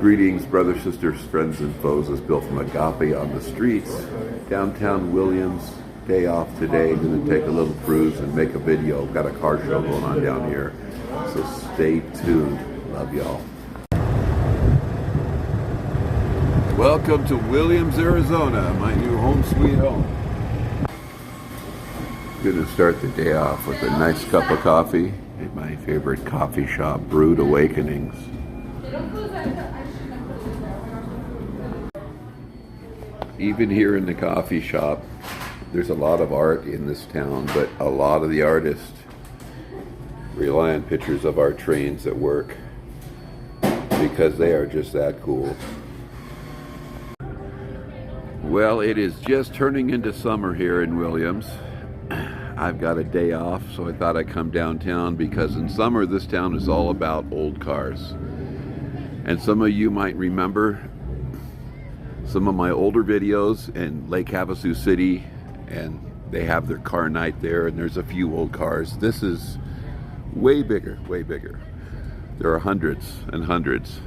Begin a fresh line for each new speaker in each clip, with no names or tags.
Greetings, brothers, sisters, friends, and foes. It's Bill from Agape on the streets, downtown Williams. Day off today. Going to take a little cruise and make a video. Got a car show going on down here, so stay tuned. Love y'all. Welcome to Williams, Arizona, my new home sweet home. Going to start the day off with a nice cup of coffee at my favorite coffee shop, Brewed Awakenings. Even here in the coffee shop, there's a lot of art in this town, but a lot of the artists rely on pictures of our trains at work because they are just that cool. Well, it is just turning into summer here in Williams. I've got a day off, so I thought I'd come downtown because in summer this town is all about old cars. And some of you might remember some of my older videos in Lake Havasu City, and they have their car night there, and there's a few old cars. This is way bigger, way bigger. There are hundreds and hundreds.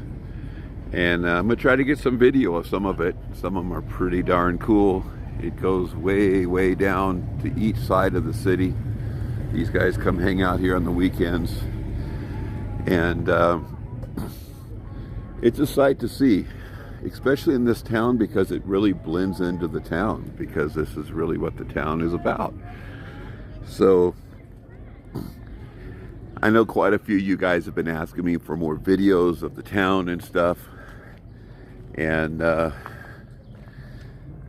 And I'm gonna try to get some video of some of it. Some of them are pretty darn cool. It goes way, way down to each side of the city. These guys come hang out here on the weekends. And it's a sight to see, especially in this town, because it really blends into the town, because this is really what the town is about. So I know quite a few of you guys have been asking me for more videos of the town and stuff, and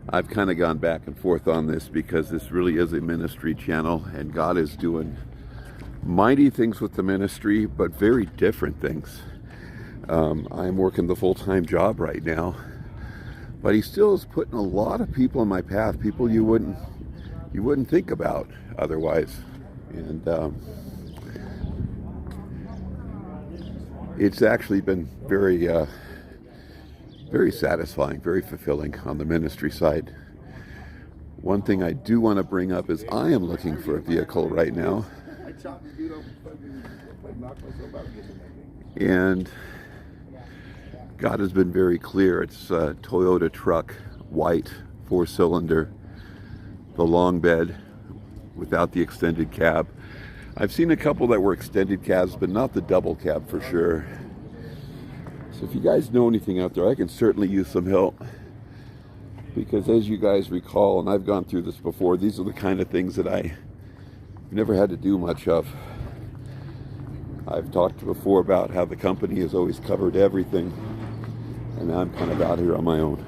I've kind of gone back and forth on this because this really is a ministry channel, and God is doing mighty things with the ministry, but very different things. I'm working the full-time job right now, but he still is putting a lot of people in my path, people you wouldn't think about otherwise. And it's actually been very very satisfying, very fulfilling on the ministry side. One thing I do want to bring up is I am looking for a vehicle right now, and God has been very clear. It's a Toyota truck, white, 4-cylinder, the long bed without the extended cab. I've seen a couple that were extended cabs, but not the double cab for sure. So if you guys know anything out there, I can certainly use some help, because as you guys recall, and I've gone through this before, these are the kind of things that I've never had to do much of. I've talked before about how the company has always covered everything, and now I'm kind of out here on my own.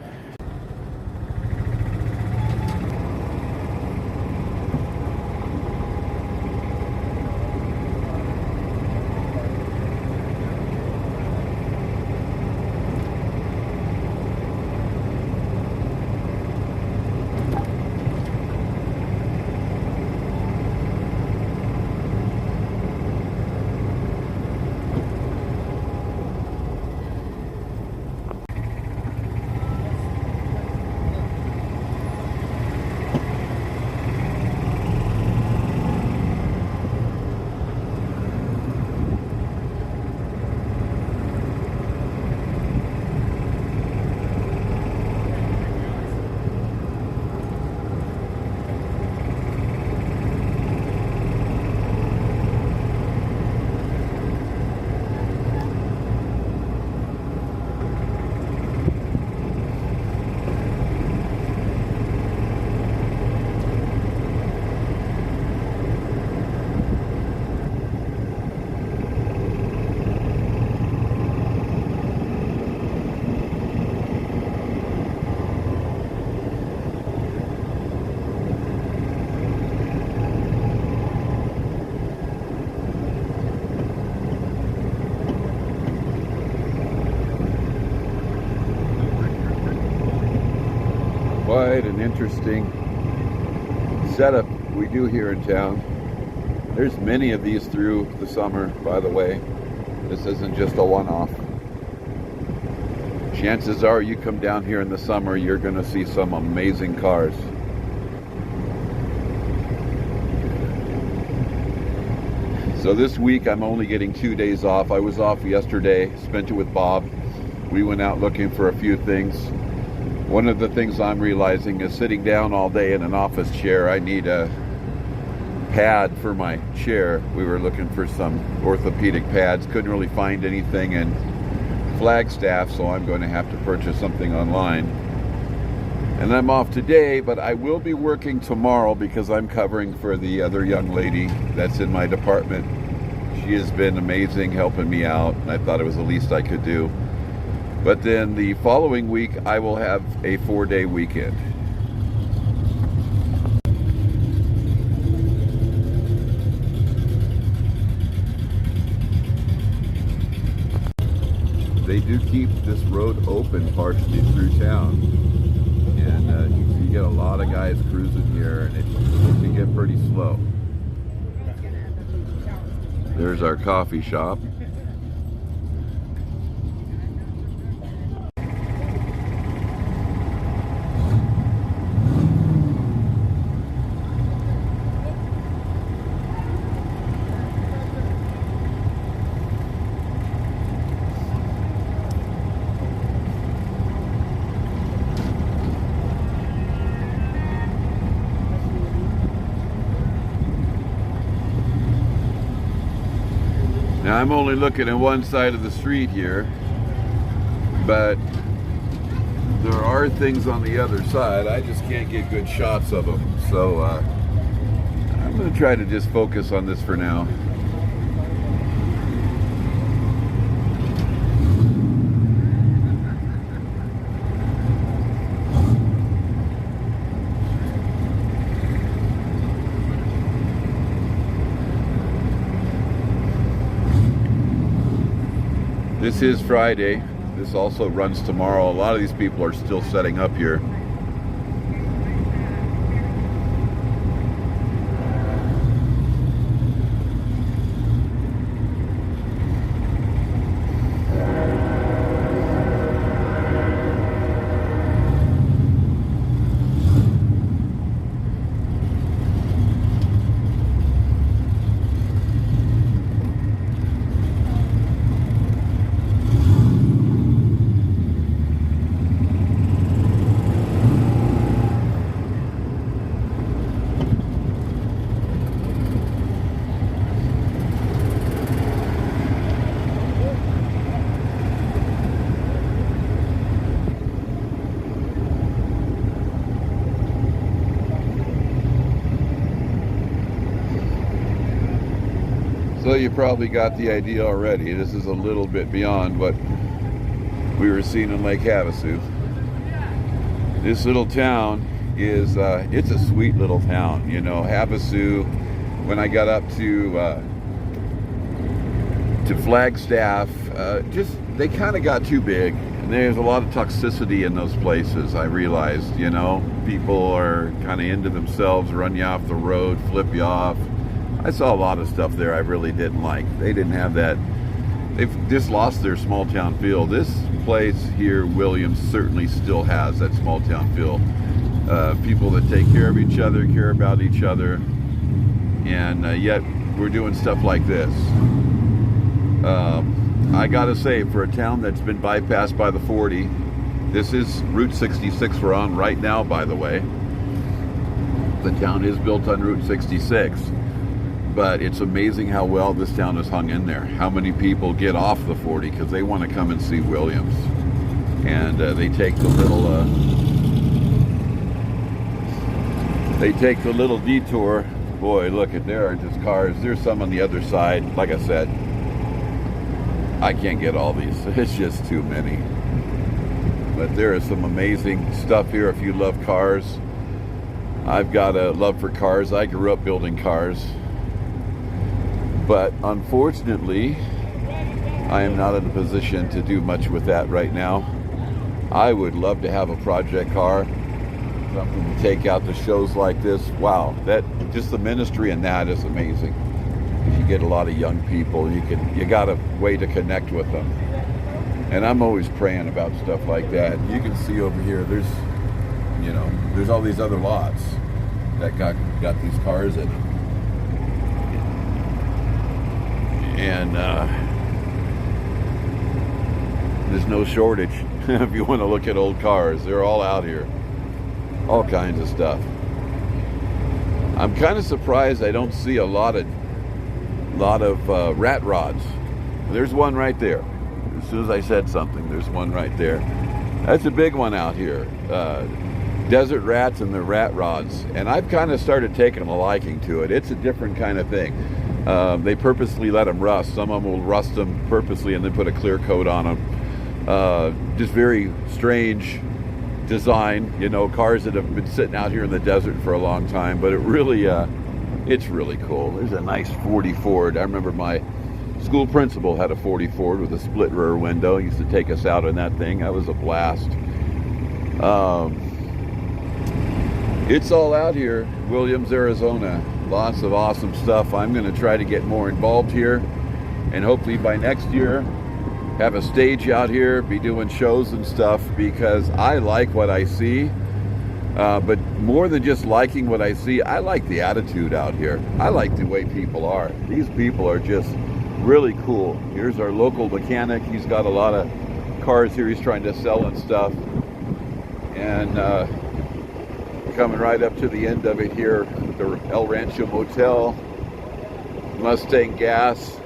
Quite an interesting setup we do here in town. There's many of these through the summer, by the way. This isn't just a one-off. Chances are you come down here in the summer, you're going to see some amazing cars. So this week I'm only getting 2 days off. I was off yesterday, spent it with Bob. We went out looking for a few things. One of the things I'm realizing is sitting down all day in an office chair, I need a pad for my chair. We were looking for some orthopedic pads, couldn't really find anything in Flagstaff, so I'm going to have to purchase something online. And I'm off today, but I will be working tomorrow because I'm covering for the other young lady that's in my department. She has been amazing helping me out, and I thought it was the least I could do. But then the following week, I will have a 4-day weekend. They do keep this road open partially through town. And you get a lot of guys cruising here, and it can get pretty slow. There's our coffee shop. Now I'm only looking at one side of the street here, but there are things on the other side. I just can't get good shots of them. So I'm going to try to just focus on this for now. This is Friday. This also runs tomorrow. A lot of these people are still setting up here. So you probably got the idea already. This is a little bit beyond what we were seeing in Lake Havasu. This little town is, it's a sweet little town. You know, Havasu, when I got up to Flagstaff, they kind of got too big. And there's a lot of toxicity in those places, I realized, you know. People are kind of into themselves, run you off the road, flip you off. I saw a lot of stuff there I really didn't like. They didn't have that. They've just lost their small town feel. This place here, Williams, certainly still has that small town feel. People that take care of each other, care about each other, and yet we're doing stuff like this. I gotta say, for a town that's been bypassed by the 40, this is Route 66 we're on right now, by the way. The town is built on Route 66. But it's amazing how well this town has hung in there. How many people get off the 40 because they want to come and see Williams, and they take the little detour. Boy, look at, there are just cars. There's some on the other side. Like I said, I can't get all these. It's just too many. But there is some amazing stuff here if you love cars. I've got a love for cars. I grew up building cars. But unfortunately, I am not in a position to do much with that right now. I would love to have a project car, something to take out to shows like this. Wow, that just the ministry in that is amazing. You get a lot of young people. You got a way to connect with them. And I'm always praying about stuff like that. You can see over here, there's all these other lots that got these cars in them. And There's no shortage. If you want to look at old cars, they're all out here. All kinds of stuff. I'm kind of surprised I don't see a lot of rat rods. There's one right there. As soon as I said something, there's one right there. That's a big one out here. Desert rats and the rat rods. And I've kind of started taking a liking to it. It's a different kind of thing. They purposely let them rust. Some of them will rust them purposely and then put a clear coat on them. Just very strange design, you know, cars that have been sitting out here in the desert for a long time, but it's really cool. There's a nice 40 Ford. I remember my school principal had a 40 Ford with a split rear window. He used to take us out in that thing. That was a blast. It's all out here, Williams, Arizona. Lots of awesome stuff. I'm going to try to get more involved here, and hopefully by next year have a stage out here, be doing shows and stuff, because I like what I see. But more than just liking what I see, I like the attitude out here. I like the way people are. These people are just really cool. Here's our local mechanic. He's got a lot of cars here he's trying to sell and stuff. And coming right up to the end of it here, the El Rancho Motel, Mustang Gas,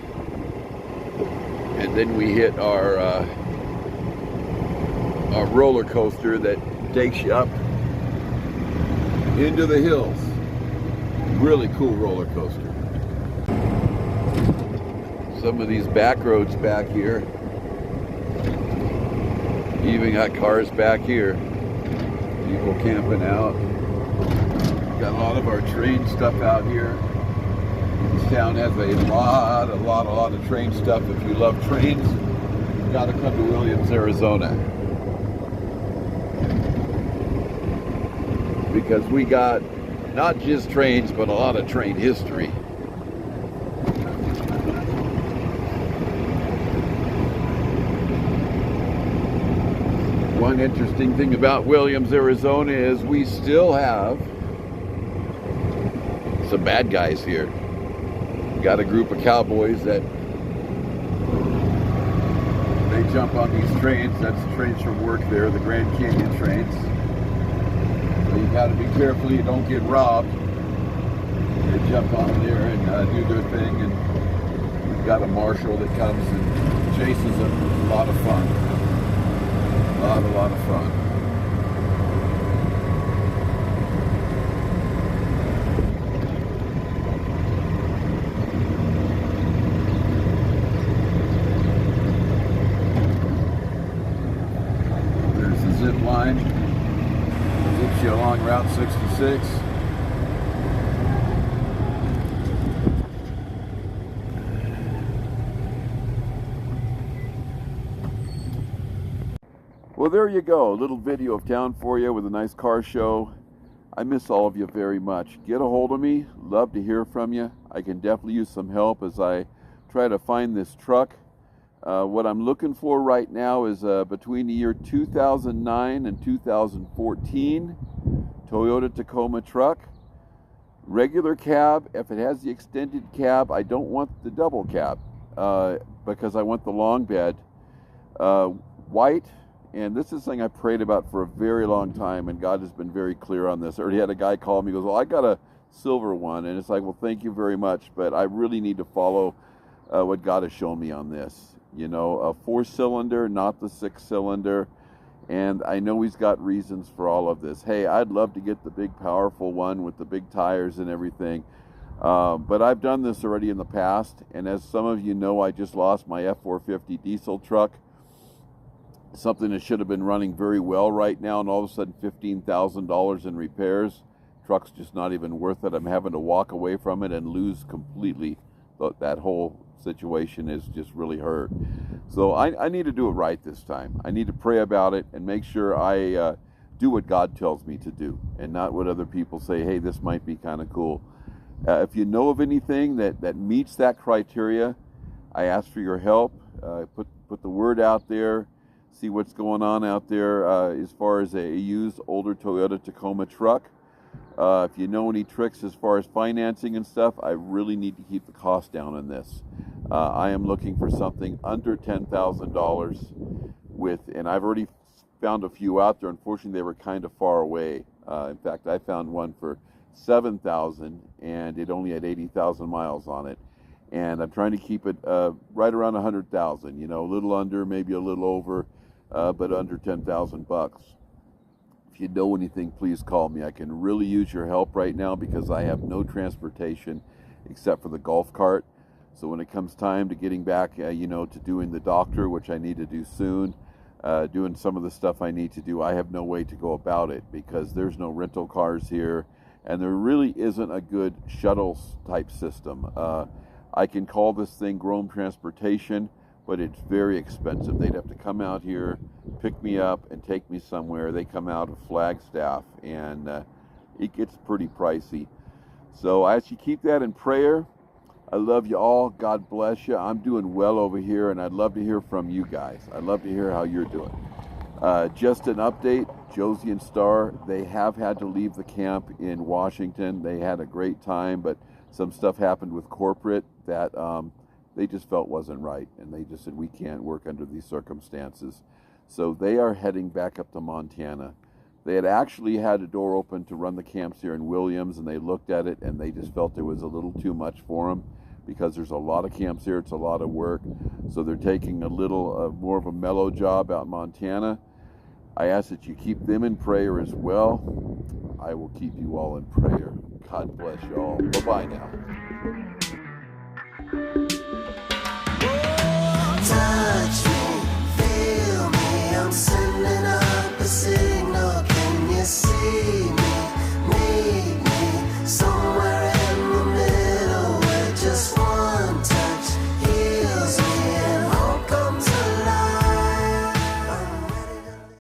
and then we hit our roller coaster that takes you up into the hills. Really cool roller coaster. Some of these back roads back here. Even got cars back here. People camping out. Got a lot of our train stuff out here. This town has a lot of train stuff. If you love trains, you gotta come to Williams, Arizona. Because we got not just trains, but a lot of train history. One interesting thing about Williams, Arizona is we still have some bad guys here. We got a group of cowboys that they jump on these trains. That's the trains from work there, the Grand Canyon trains. So you got to be careful you don't get robbed. They jump on there and do their thing, and we've got a marshal that comes and chases them. It's a lot of fun. A lot of fun. There's the zip line. Zips you along Route 66. Well, there you go. A little video of town for you with a nice car show. I miss all of you very much. Get a hold of me. Love to hear from you. I can definitely use some help as I try to find this truck. What I'm looking for right now is between the year 2009 and 2014 Toyota Tacoma truck. Regular cab. If it has the extended cab, I don't want the double cab because I want the long bed. White. And this is something I prayed about for a very long time, and God has been very clear on this. I already had a guy call me, he goes, well, I got a silver one. And it's like, well, thank you very much, but I really need to follow what God has shown me on this. You know, a 4-cylinder, not the 6-cylinder. And I know he's got reasons for all of this. Hey, I'd love to get the big, powerful one with the big tires and everything. But I've done this already in the past. And as some of you know, I just lost my F450 diesel truck. Something that should have been running very well right now, and all of a sudden $15,000 in repairs. Truck's just not even worth it. I'm having to walk away from it and lose completely. That whole situation is just really hurt. So I need to do it right this time. I need to pray about it and make sure I do what God tells me to do, and not what other people say, hey, this might be kind of cool. If you know of anything that meets that criteria, I ask for your help. Put the word out there. See what's going on out there as far as a used older Toyota Tacoma truck. If you know any tricks as far as financing and stuff, I really need to keep the cost down on this. I am looking for something under $10,000 and I've already found a few out there. Unfortunately, they were kind of far away. In fact, I found one for 7,000, and it only had 80,000 miles on it. And I'm trying to keep it right around 100,000. You know, a little under, maybe a little over, but under 10,000 bucks. If you know anything, please call me. I can really use your help right now because I have no transportation except for the golf cart. So when it comes time to getting back, you know, to doing the doctor, which I need to do soon, doing some of the stuff I need to do, I have no way to go about it because there's no rental cars here, and there really isn't a good shuttle type system. I can call this thing Grome Transportation, but it's very expensive. They'd have to come out here, pick me up, and take me somewhere. They come out of Flagstaff, and it gets pretty pricey. So I ask you keep that in prayer. I love you all. God bless you. I'm doing well over here, and I'd love to hear from you guys. I'd love to hear how you're doing. Just an update, Josie and Star, they have had to leave the camp in Washington. They had a great time, but some stuff happened with corporate that they just felt wasn't right, and they just said, we can't work under these circumstances. So they are heading back up to Montana. They had actually had a door open to run the camps here in Williams, and they looked at it, and they just felt it was a little too much for them because there's a lot of camps here. It's a lot of work. So they're taking a little more of a mellow job out in Montana. I ask that you keep them in prayer as well. I will keep you all in prayer. God bless you all. Bye-bye now.